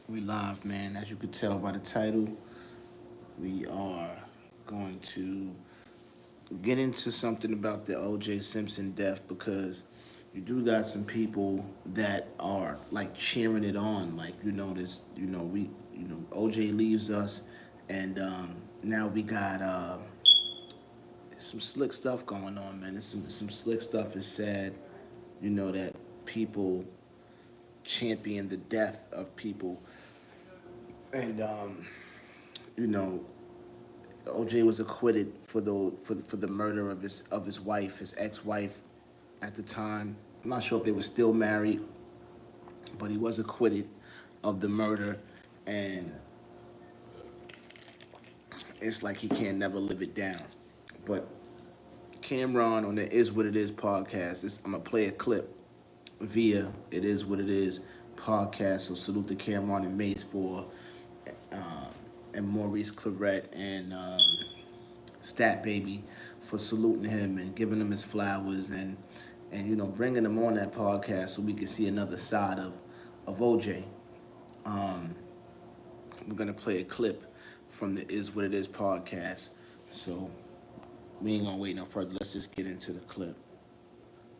We live, man. As you could tell by the title, we are going to get into something about the O.J. Simpson death because you do got some people that are like cheering it on. Like this, O.J. leaves us, and now we got some slick stuff going on, man. There's some slick stuff. Is sad, that people champion the death of people, and you know OJ was acquitted for the murder of his wife, his ex-wife at the time. I'm not sure if they were still married, but he was acquitted of the murder, and it's like he can't never live it down. But Cameron on the Is What It Is podcast, I'm gonna play a clip via It Is What It Is podcast. So salute to Cameron and Mace for uh, and Maurice Claret and Stat Baby for saluting him and giving him his flowers and bringing him on that podcast so we can see another side of OJ. Um, we're gonna play a clip from the Is What It Is podcast. So we ain't gonna wait no further. Let's just get into the clip.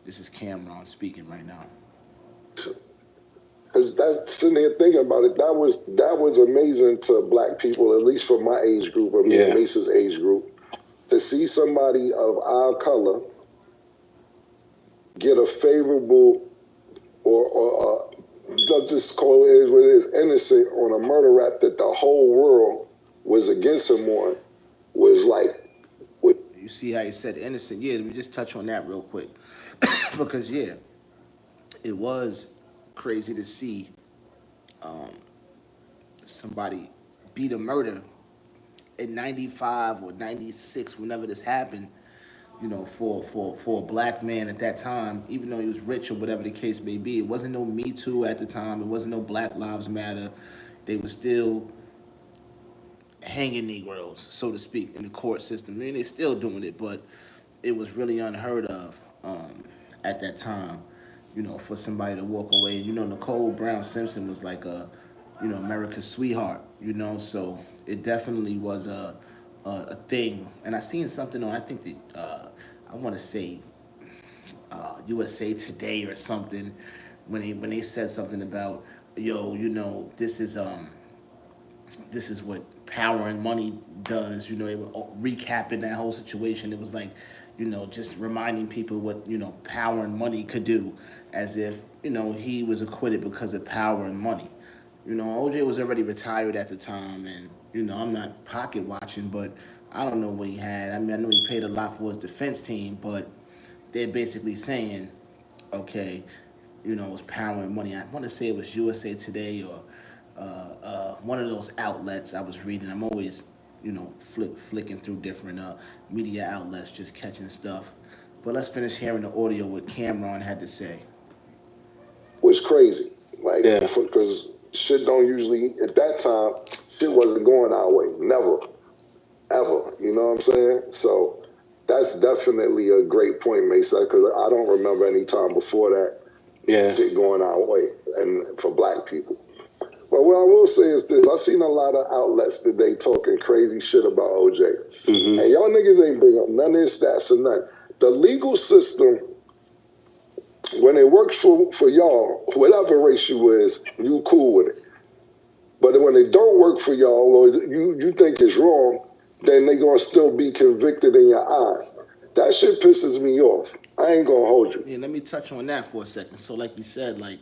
This is Cameron speaking right now. Because sitting there thinking about it, that was amazing to black people, at least for my age group, or me and Mace's age group, to see somebody of our color get a favorable or just call it what it is, innocent on a murder rap that the whole world was against him on, was like. You see how he said innocent? Yeah, let me just touch on that real quick. Because, yeah, it was crazy to see somebody beat a murder in 95 or 96, whenever this happened, for a black man at that time, even though he was rich or whatever the case may be. It wasn't no Me Too at the time. It wasn't no Black Lives Matter. They were still hanging Negroes, so to speak, in the court system. I mean, they're still doing it, but it was really unheard of at that time, for somebody to walk away. Nicole Brown Simpson was like America's sweetheart, so it definitely was a thing. And I seen something on, I think that, I want to say USA Today or something, when they said something about, this is what power and money does. They were recapping that whole situation. It was like, just reminding people what, power and money could do, as if, he was acquitted because of power and money. OJ was already retired at the time, and, I'm not pocket watching, but I don't know what he had. I mean, I know he paid a lot for his defense team, but they're basically saying, okay, it was power and money. I want to say it was USA Today or one of those outlets I was reading. I'm always, flicking through different media outlets, just catching stuff. But let's finish hearing the audio what Cameron had to say. Was crazy, like, because shit don't usually, at that time, shit wasn't going our way, never, ever. You know what I'm saying? So that's definitely a great point, Mason, because I don't remember any time before that shit going our way, and for black people. But what I will say is this: I've seen a lot of outlets today talking crazy shit about OJ. Mm-hmm. And y'all niggas ain't bring up none of his stats or nothing. The legal system, when it works for y'all, whatever race you is, you cool with it. But when it don't work for y'all, or you think it's wrong, then they gonna still be convicted in your eyes. That shit pisses me off. I ain't gonna hold you. Yeah, let me touch on that for a second. So like you said, like,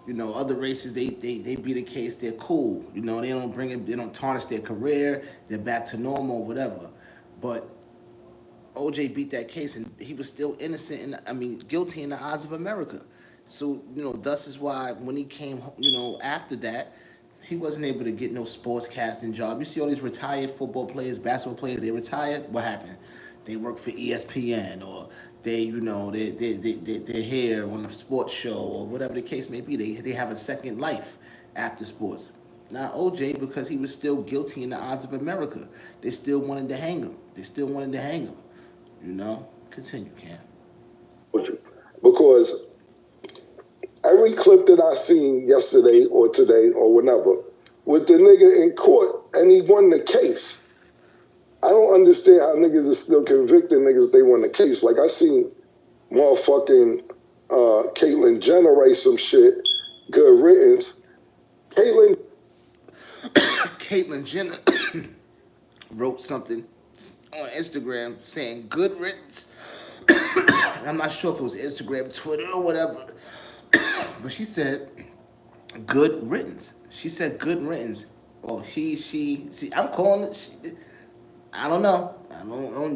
other races, they beat a case, they're cool. They don't bring it, they don't tarnish their career, they're back to normal, whatever. But OJ beat that case and he was still innocent and guilty in the eyes of America. So, thus is why when he came, after that, he wasn't able to get no sportscasting job. You see all these retired football players, basketball players, they retired, what happened? They work for ESPN, or they're here on a sports show, or whatever the case may be. They have a second life after sports. Now OJ, because he was still guilty in the eyes of America, they still wanted to hang him. Continue, Cam. Because Every clip that I seen yesterday or today or whenever was the nigga in court and he won the case. I don't understand how niggas are still convicting niggas if they won the case. Like I seen motherfucking Caitlyn Jenner write some shit, good riddance. Caitlyn Jenner wrote something on Instagram saying good riddance. I'm not sure if it was Instagram, Twitter, or whatever. But she said good riddance. She said good riddance. Oh, she. I'm calling it. I don't know.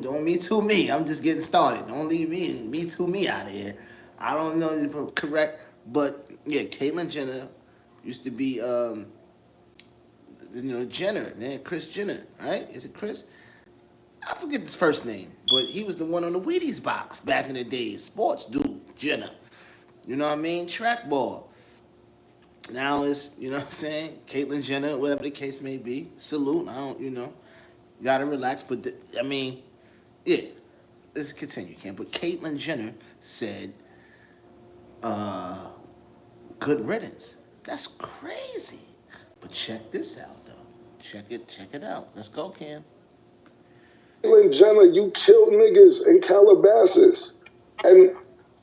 Don't me too me. I'm just getting started. Don't leave me too me out of here. I don't know if it's correct, but yeah, Caitlyn Jenner used to be Jenner, man, Chris Jenner, right? Is it Chris? I forget his first name, but he was the one on the Wheaties box back in the days. Sports dude, Jenner. You know what I mean? Track ball. Now it's, you know what I'm saying? Caitlyn Jenner, whatever the case may be. Salute. I don't, gotta relax. But, yeah. Let's continue, Cam. But Caitlyn Jenner said, good riddance. That's crazy. But check this out, though. Check it out. Let's go, Cam. Caitlyn Jenner, you killed niggas in Calabasas. And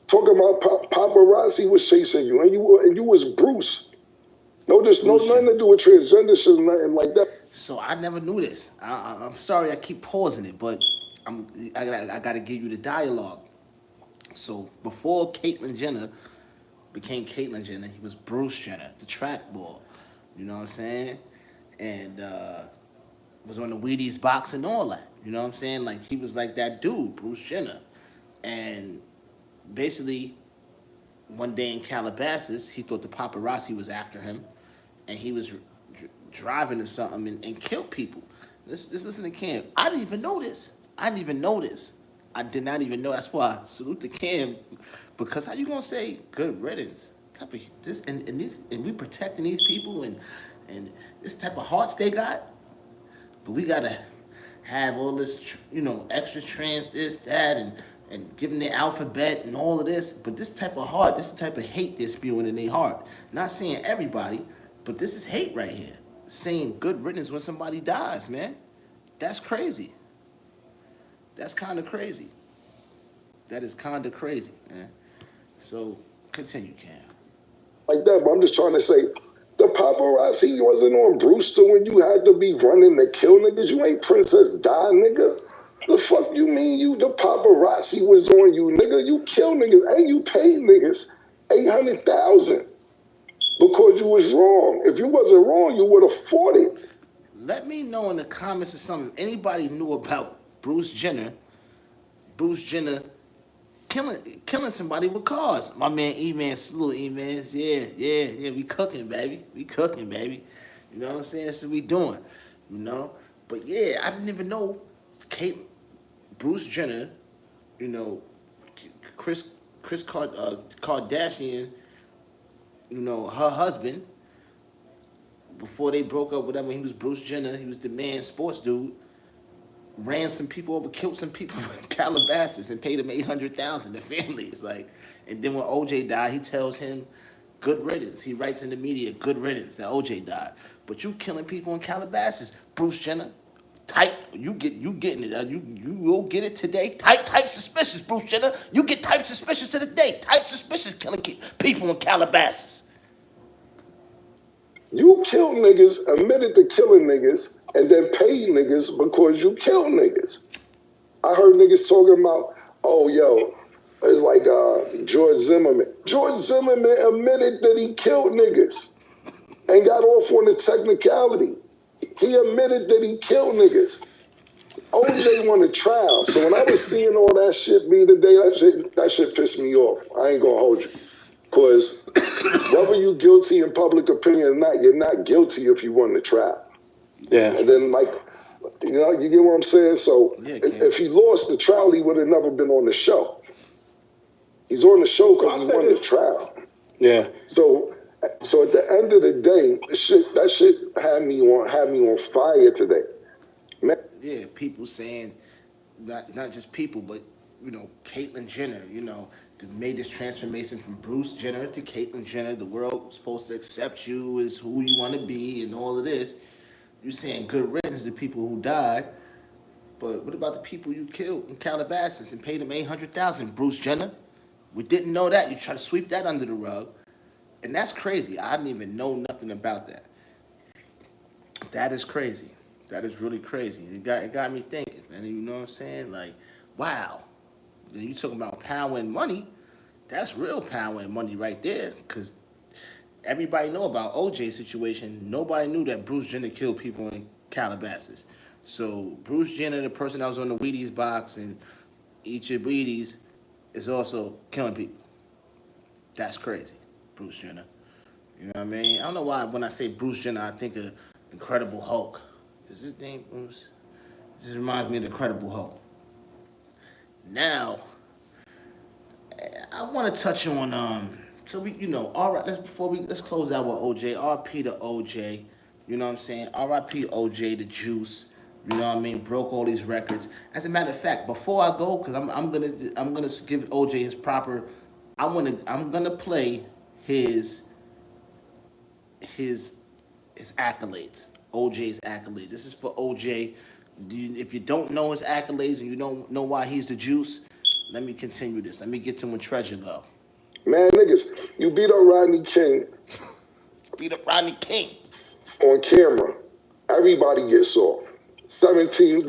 talking about paparazzi was chasing you. And you was Bruce. Nothing to do with transgender shit, nothing like that. So I never knew this. I'm sorry I keep pausing it, but I gotta give you the dialogue. So before Caitlyn Jenner became Caitlyn Jenner, he was Bruce Jenner, the track ball. You know what I'm saying? And was on the Wheaties box and all that. You know what I'm saying? Like he was like that dude, Bruce Jenner. And basically, one day in Calabasas, he thought the paparazzi was after him, and he was driving to something and killed people. Just listen to Cam. I didn't even know this. I did not even know. That's why I salute to Cam, because how you gonna say good riddance? Type of this and we protecting these people and this type of hearts they got, but we gotta have all this extra trans this that and give them their alphabet and all of this. But this type of heart, this type of hate they're spewing in their heart. Not saying everybody, but this is hate right here. Saying good riddance when somebody dies, man. That's crazy. That's kind of crazy. That is kind of crazy, man. So, continue, Cam. Like that, but I'm just trying to say, the paparazzi wasn't on Brewster when you had to be running to kill niggas. You ain't Princess Di, nigga. The fuck you mean the paparazzi was on you, nigga? You killed niggas and you paid niggas $800,000 because you was wrong. If you wasn't wrong, you would have fought it. Let me know in the comments or something if anybody knew about Bruce Jenner killing somebody with cars. My man E-Man, salute E-Man. Yeah, we cooking, baby. You know what I'm saying? That's what we doing, But yeah, I didn't even know Bruce Jenner, Chris Kardashian, her husband, before they broke up, whatever, he was Bruce Jenner, he was the man, sports dude, ran some people over, killed some people in Calabasas and paid him $800,000. The family is like, and then when OJ died, he tells him, good riddance. He writes in the media, good riddance, that OJ died. But you killing people in Calabasas, Bruce Jenner. You getting it. You will get it today. Type suspicious, Bruce Jenner. You get type suspicious to the day. Type suspicious killing people in Calabasas. You killed niggas, admitted to killing niggas, and then paid niggas because you killed niggas. I heard niggas talking about, oh, yo, it's like George Zimmerman. George Zimmerman admitted that he killed niggas and got off on the technicality. He admitted that he killed niggas. OJ won a trial. So when I was seeing all that shit be today, that shit pissed me off. I ain't gonna hold you. Because whether you guilty in public opinion or not, you're not guilty if you won the trial. Yeah. And then, you get what I'm saying? So if he lost the trial, he would have never been on the show. He's on the show because he won the trial. Yeah. So at the end of the day, that shit had me on fire today. Man. Yeah, people saying, not just people, but Caitlyn Jenner, made this transformation from Bruce Jenner to Caitlyn Jenner. The world was supposed to accept you as who you want to be and all of this. You're saying good riddance to people who died. But what about the people you killed in Calabasas and paid them $800,000, Bruce Jenner? We didn't know that. You try to sweep that under the rug. And that's crazy. I didn't even know nothing about that. That is crazy. That is really crazy. It got me thinking, man. You know what I'm saying? Like, wow. Then you talking about power and money. That's real power and money right there. Because everybody know about OJ's situation. Nobody knew that Bruce Jenner killed people in Calabasas. So Bruce Jenner, the person that was on the Wheaties box and eat your Wheaties, is also killing people. That's crazy, Bruce Jenner. You know what I mean? I don't know why when I say Bruce Jenner, I think of Incredible Hulk. Is his name Bruce? This reminds me of the Incredible Hulk. Now, I want to touch on so we all right, let's close out with OJ. RP to OJ. You know what I'm saying? RIP OJ the Juice. You know what I mean? Broke all these records. As a matter of fact, before I go, because I'm gonna give OJ his proper. I'm gonna play his his his accolades. OJ's accolades. This is for OJ. If you don't know his accolades and you don't know why he's the juice, let me continue this. Let me get to when Treasure go. Man, niggas, you beat up Rodney King. Beat up Rodney King. On camera. Everybody gets off. 17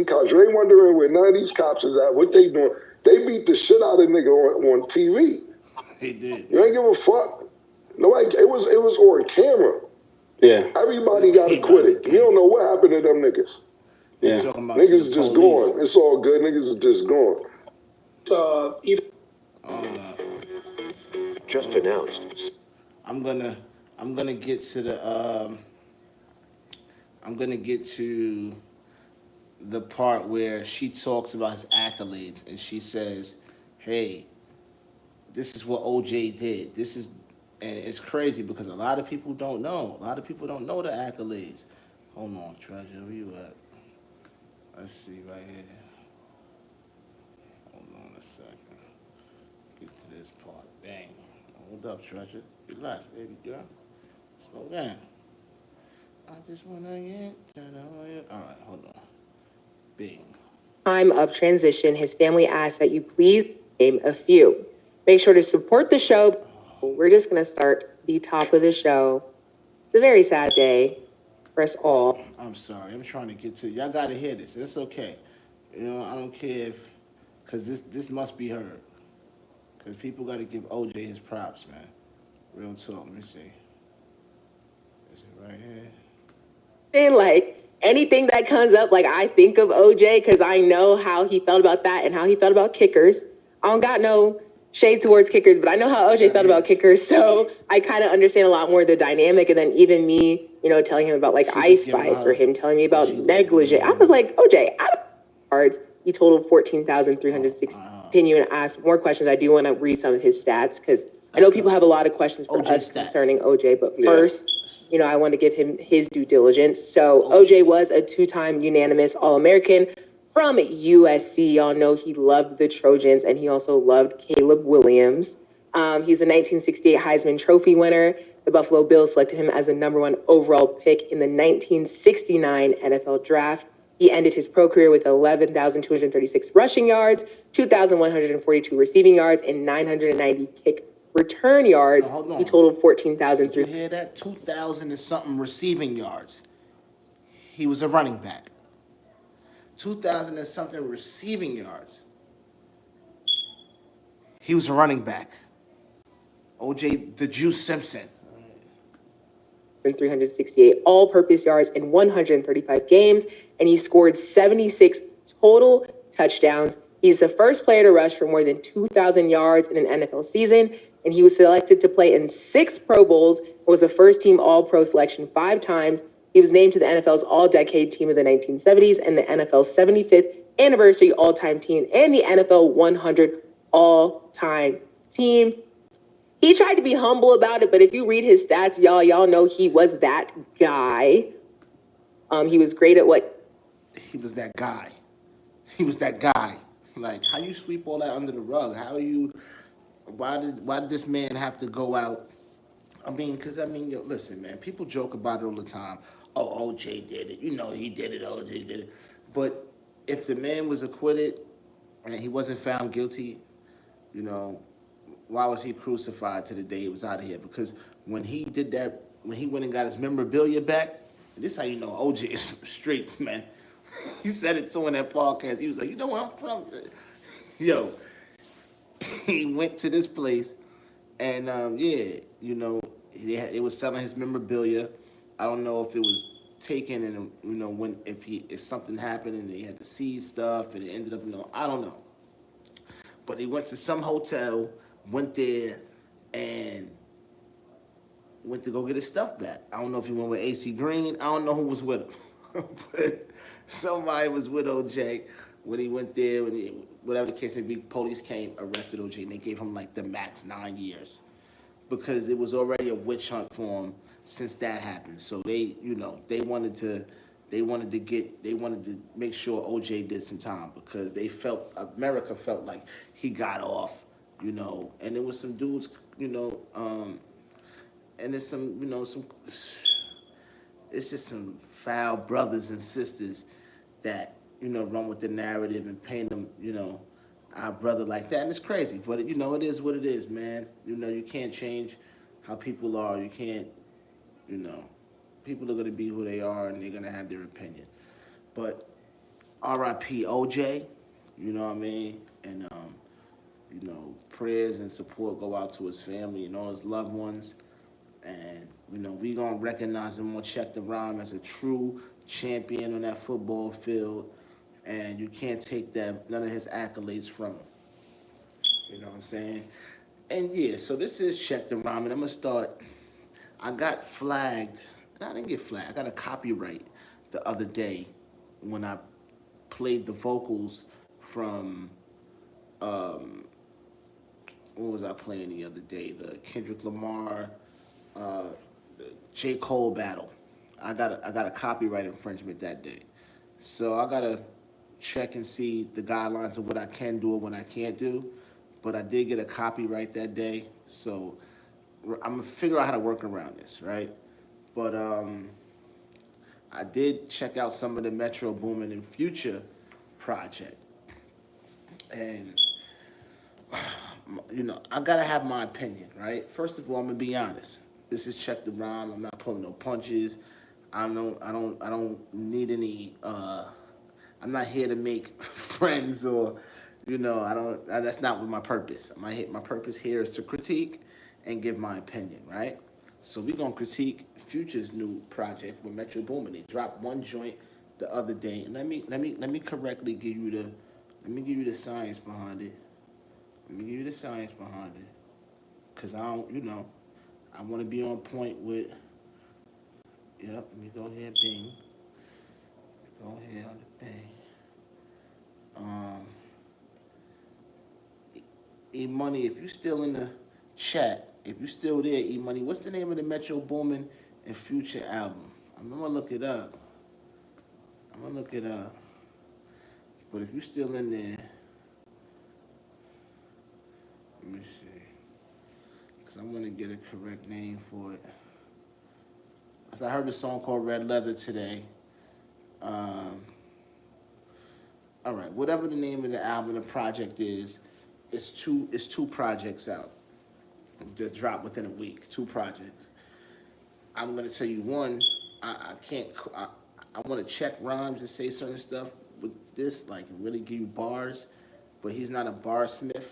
cops. You ain't wondering where none of these cops is at, what they doing. They beat the shit out of nigga on TV. They did. You ain't give a fuck. Nobody, it was on camera. Yeah. Everybody got acquitted. You don't know what happened to them niggas. Yeah. Niggas just gone. It's all good. Niggas is just gone. Just announced. I'm gonna get to the I'm gonna get to the part where she talks about his accolades and she says, "Hey, this is what OJ did. This is," and it's crazy because a lot of people don't know. A lot of people don't know the accolades. Hold on, Treasure, where you at? Let's see right here. Hold on a second. Get to this part. Bang. Hold up, Treasure. Relax, baby girl. Slow down. I just wanna get to know you. All right, hold on. Bing. Time of transition, his family asks that you please name a few. Make sure to support the show. We're just gonna start the top of the show. It's a very sad day for us all. I'm sorry. I'm trying to get to y'all. Gotta hear this. It's okay. You know, I don't care if, cause this must be heard. Cause people gotta give OJ his props, man. Real talk. Let me see. Is it right here? And like anything that comes up, like I think of OJ because I know how he felt about that and how he felt about kickers. I don't got no shade towards kickers, but I know how OJ felt about kickers, so I kind of understand a lot more of the dynamic. And then even me, telling him about like Ice Spice or him telling me about negligee. I was like, OJ, out of cards, he totaled 14,306. Continue and ask more questions. I do want to read some of his stats because I know people have a lot of questions for us concerning OJ, but first, I want to give him his due diligence. So OJ was a two-time unanimous All-American from USC. Y'all know he loved the Trojans, and he also loved Caleb Williams. He's a 1968 Heisman Trophy winner. The Buffalo Bills selected him as the #1 overall pick in the 1969 NFL Draft. He ended his pro career with 11,236 rushing yards, 2,142 receiving yards, and 990 kick return yards. He totaled 14,000. Did you hear that? 2,000 and something receiving yards. He was a running back. 2,000 and something receiving yards. He was a running back. OJ the Juice Simpson. 368 all-purpose yards in 135 games, and he scored 76 total touchdowns. He's the first player to rush for more than 2,000 yards in an NFL season, and he was selected to play in 6 Pro Bowls and was a first-team All-Pro selection 5 times. He was named to the NFL's All-Decade Team of the 1970s and the NFL's 75th Anniversary All-Time Team and the NFL 100 All-Time Team. He tried to be humble about it, but if you read his stats, y'all know he was that guy. He was great at what? He was that guy. He was that guy. Like, how you sweep all that under the rug? How you? Why did this man have to go out? I mean, because I mean, yo, listen, man. People joke about it all the time. Oh, OJ did it. You know, he did it. OJ did it. But if the man was acquitted and he wasn't found guilty, you know, why was he crucified to the day he was out of here? Because when he did that, when he went and got his memorabilia back, this is how you know OJ is from the streets, man. He said it to in that podcast. He was like, you know where I'm from? Yo, he went to this place, and yeah, you know, it was selling his memorabilia. I don't know if it was taken, and you know, when if something happened and he had to seize stuff, and it ended up, you know, I don't know. But he went to some hotel, went there, and went to go get his stuff back. I don't know if he went with AC Green. I don't know who was with him, but somebody was with OJ when he went there. Whatever the case may be, police came, arrested OJ, and they gave him like the max 9 years because it was already a witch hunt for him since that happened. So they, you know, they wanted to make sure OJ did some time because America felt like he got off, you know, and there was some dudes, you know, and there's some, you know, it's just some foul brothers and sisters that, you know, run with the narrative and paint them, you know, our brother like that. And it's crazy, but, you know, it is what it is, man. You know, you can't change how people are. You can't, you know, people are going to be who they are and they're going to have their opinion. But RIP OJ, you know what I mean? And, you know, prayers and support go out to his family and all his loved ones. And, you know, we going to recognize him on Check the Rhyme as a true champion on that football field. And you can't take none of his accolades from him. You know what I'm saying? And yeah, so this is Check the Rhyme. And I'm going to start. I got flagged. I didn't get flagged. I got a copyright the other day when I played the vocals from, what was I playing the other day? The Kendrick Lamar, the J. Cole battle. I got a copyright infringement that day. So I got to check and see the guidelines of what I can do and what I can't do. But I did get a copyright that day. So I'm going to figure out how to work around this, right? But I did check out some of the Metro Boomin and Future project. And, you know, I got to have my opinion, right? First of all, I'm going to be honest. This is Check the Rhyme. I'm not pulling no punches. I don't need any, I'm not here to make friends or, you know, that's not what my purpose. My purpose here is to critique and give my opinion, right? So we're gonna critique Future's new project with Metro Boomin. They dropped one joint the other day, and let me correctly give you the science behind it. Let me give you the science behind it, cause I don't, you know, I want to be on point with. Yep, let me go ahead, Bing. Go ahead on the Bing. E-Money, if you still in the chat, if you still there, E-Money, what's the name of the Metro Boomin and Future album? I'm gonna look it up. But if you still in there, let me see. Because I want to get a correct name for it. Because I heard a song called Red Leather today. All right, whatever the name of the album, the project is, it's two projects out that drop within a week. Two projects. I'm gonna tell you one. I can't. I want to check rhymes and say certain stuff with this, like, and really give you bars. But he's not a barsmith.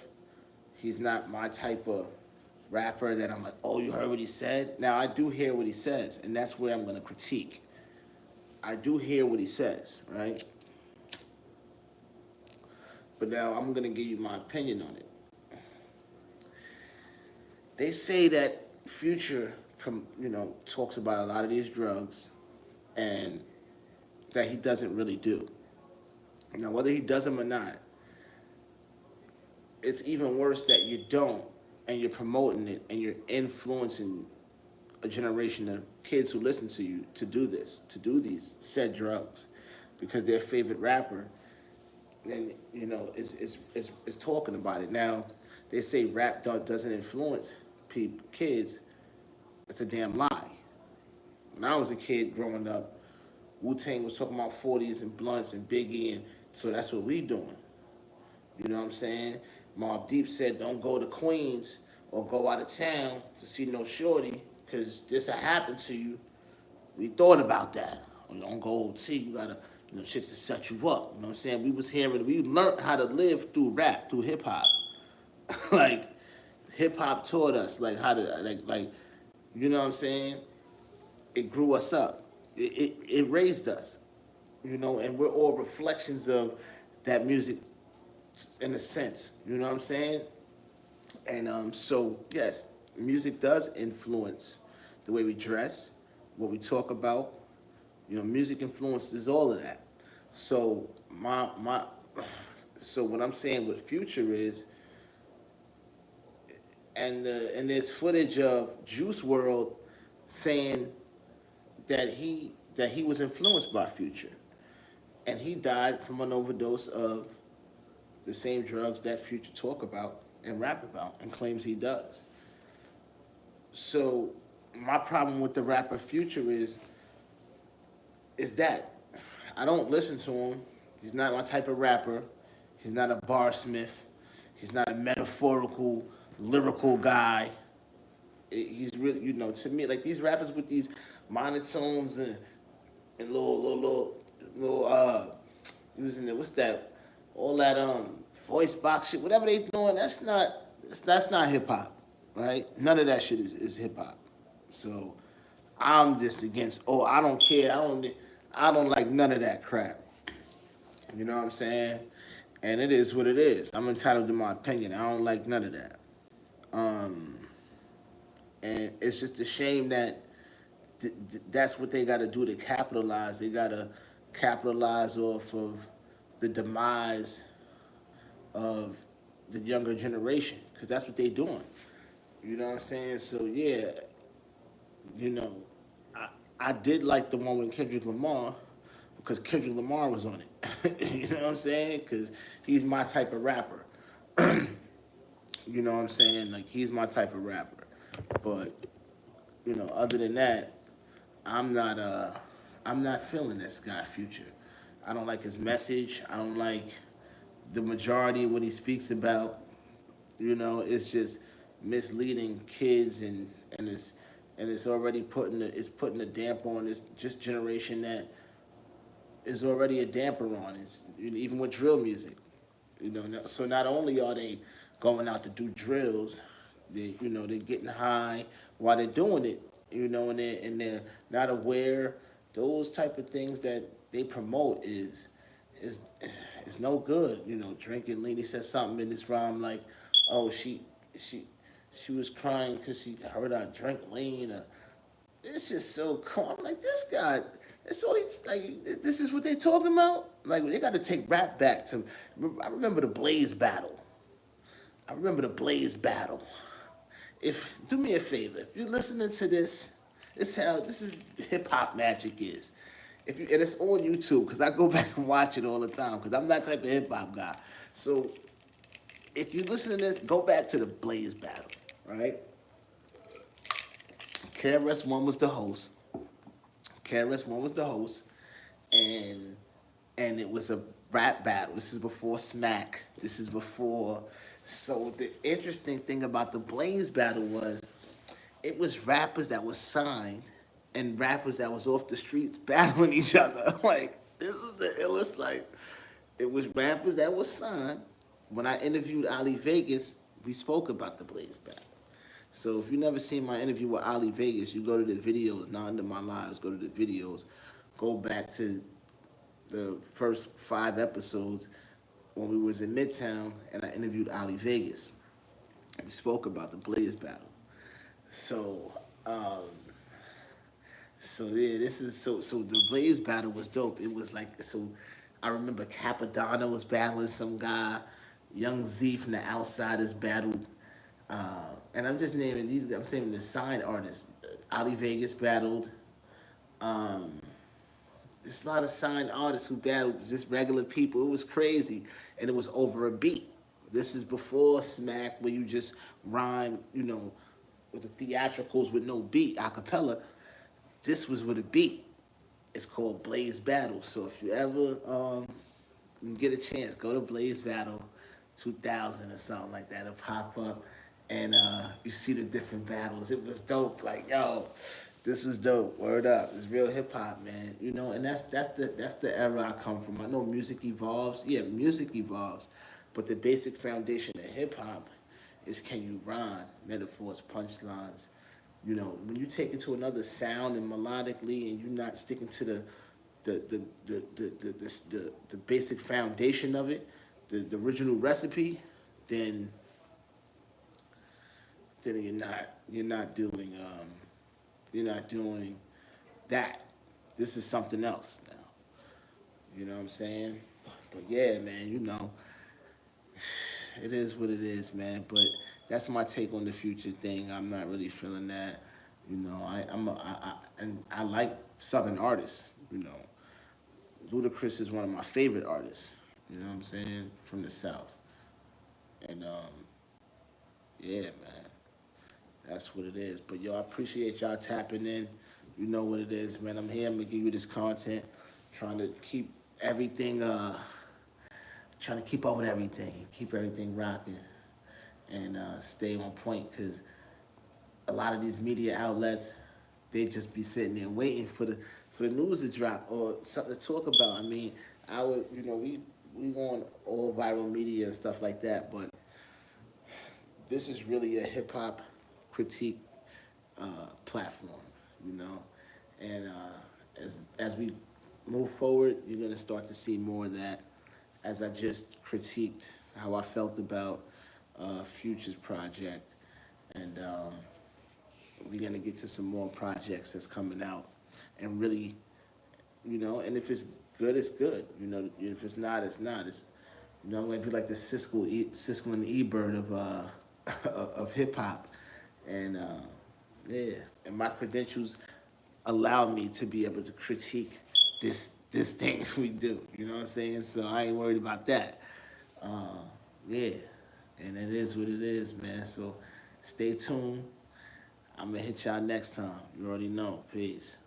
He's not my type of rapper that I'm like, oh, you heard what he said? Now I do hear what he says, and that's where I'm gonna critique. I do hear what he says, right? But now I'm gonna give you my opinion on it. They say that Future, you know, talks about a lot of these drugs, and that he doesn't really do. Now, whether he does them or not, it's even worse that you don't, and you're promoting it, and you're influencing a generation of kids who listen to you to do this, to do these said drugs, because their favorite rapper and it's talking about it. Now, they say rap doesn't influence kids. It's a damn lie. When I was a kid growing up, Wu Tang was talking about 40s and blunts and Biggie, and so that's what we doing. You know what I'm saying? Mobb Deep said, "Don't go to Queens or go out of town to see no shorty, cause this will happen to you." We thought about that. Or don't go OT. You gotta, shit to set you up. You know what I'm saying? We learned how to live through rap, through hip hop. Like, hip hop taught us like how to you know what I'm saying? It grew us up. It raised us. And we're all reflections of that music in a sense. You know what I'm saying? And so yes, music does influence the way we dress, what we talk about. Music influences all of that. So so what I'm saying with Future is, and there's footage of Juice World saying that he was influenced by Future, and he died from an overdose of the same drugs that Future talk about and rap about and claims he does. So my problem with the rapper Future is that I don't listen to him. He's not my type of rapper. He's not a barsmith. He's not a metaphorical, lyrical guy. He's really, to me, like these rappers with these monotones and he was in there. What's that? All that voice box shit. Whatever they doing, that's not hip hop, right? None of that shit is hip hop. So I'm just against. Oh, I don't care. I don't like none of that crap. You know what I'm saying? And it is what it is. I'm entitled to my opinion. I don't like none of that. Um, and it's just a shame that that's what they got to do to capitalize. They got to capitalize off of the demise of the younger generation because that's what they doing. You know what I'm saying? So yeah, you know, I I did like the one with Kendrick Lamar because Kendrick Lamar was on it. You know what I'm saying? Because he's my type of rapper. You know what I'm saying? Like he's my type of rapper. But other than that, I'm not I'm not feeling this guy Future. I don't like his message. I don't like the majority of what he speaks about. It's just misleading kids and it's already putting a damper on this just generation that is already a damper on it. Even with drill music. So not only are they going out to do drills, they're getting high while they're doing it. And they're not aware. Those type of things that they promote is is no good. Drinking. Lady said something in this rhyme like, "Oh, she she was crying because she heard I drink lean." It's just so cool. I'm like, this guy. It's all these like. This is what they talking about. Like they got to take rap back to. I remember the Blaze battle. I remember the Blaze battle. If do me a favor, if you're listening to this is hip hop magic is. And it's on YouTube because I go back and watch it all the time because I'm that type of hip hop guy. So if you listen to this, go back to the Blaze battle, right? KRS One was the host. KRS One was the host, and it was a rap battle. This is before Smack. This is before. So the interesting thing about the Blaze battle was it was rappers that was signed and rappers that was off the streets battling each other. Like this was the illest. Like it was rappers that was signed. When I interviewed Ali Vegas, we spoke about the Blaze battle. So if you never seen my interview with Ali Vegas, you go to the videos, not under my lives, go to the videos, go back to the first 5 episodes when we was in Midtown and I interviewed Ali Vegas. We spoke about the Blaze battle. So, yeah, this is so the Blaze battle was dope. It was like so. I remember Capadonna was battling some guy, Young Z from the Outsiders battled, and I'm just naming these. I'm naming the signed artists. Ali Vegas battled. Um, It's a lot of signed artists who battled just regular people. It was crazy, and it was over a beat. This is before Smack, where you just rhyme, with the theatricals with no beat, a cappella. This was with a beat. It's called Blaze Battle. So if you ever get a chance, go to Blaze Battle 2000 or something like that. It'll pop up, and you see the different battles. It was dope. Like, yo, this was dope. Word up. It's real hip hop, man. And that's the era I come from. I know music evolves. Yeah, music evolves, but the basic foundation of hip hop is, can you rhyme, metaphors, punchlines. When you take it to another sound and melodically, and you're not sticking to the basic foundation of it, the original recipe, then you're not doing that. This is something else now. You know what I'm saying? But yeah, man, it is what it is, man. But that's my take on the future thing. I'm not really feeling that. And I like Southern artists. Ludacris is one of my favorite artists. You know what I'm saying, from the South. And yeah, man, that's what it is. But yo, I appreciate y'all tapping in. You know what it is, man. I'm here. I'm gonna give you this content, trying to keep everything, trying to keep up with everything, keep everything rocking, and stay on point. Cause a lot of these media outlets, they just be sitting there waiting for the news to drop or something to talk about. I mean, we on all viral media and stuff like that, but this is really a hip hop critique platform, you know. And as we move forward, you're gonna start to see more of that. As I just critiqued how I felt about Future's project, and we're gonna get to some more projects that's coming out, and really, and if it's good, it's good. If it's not, it's not. I'm gonna be like the Siskel and Ebert of of hip hop, and yeah, and my credentials allow me to be able to critique this thing we do. You know what I'm saying? So I ain't worried about that. Uh, yeah, and it is what it is, man. So stay tuned. I'm gonna hit y'all next time. You already know. Peace.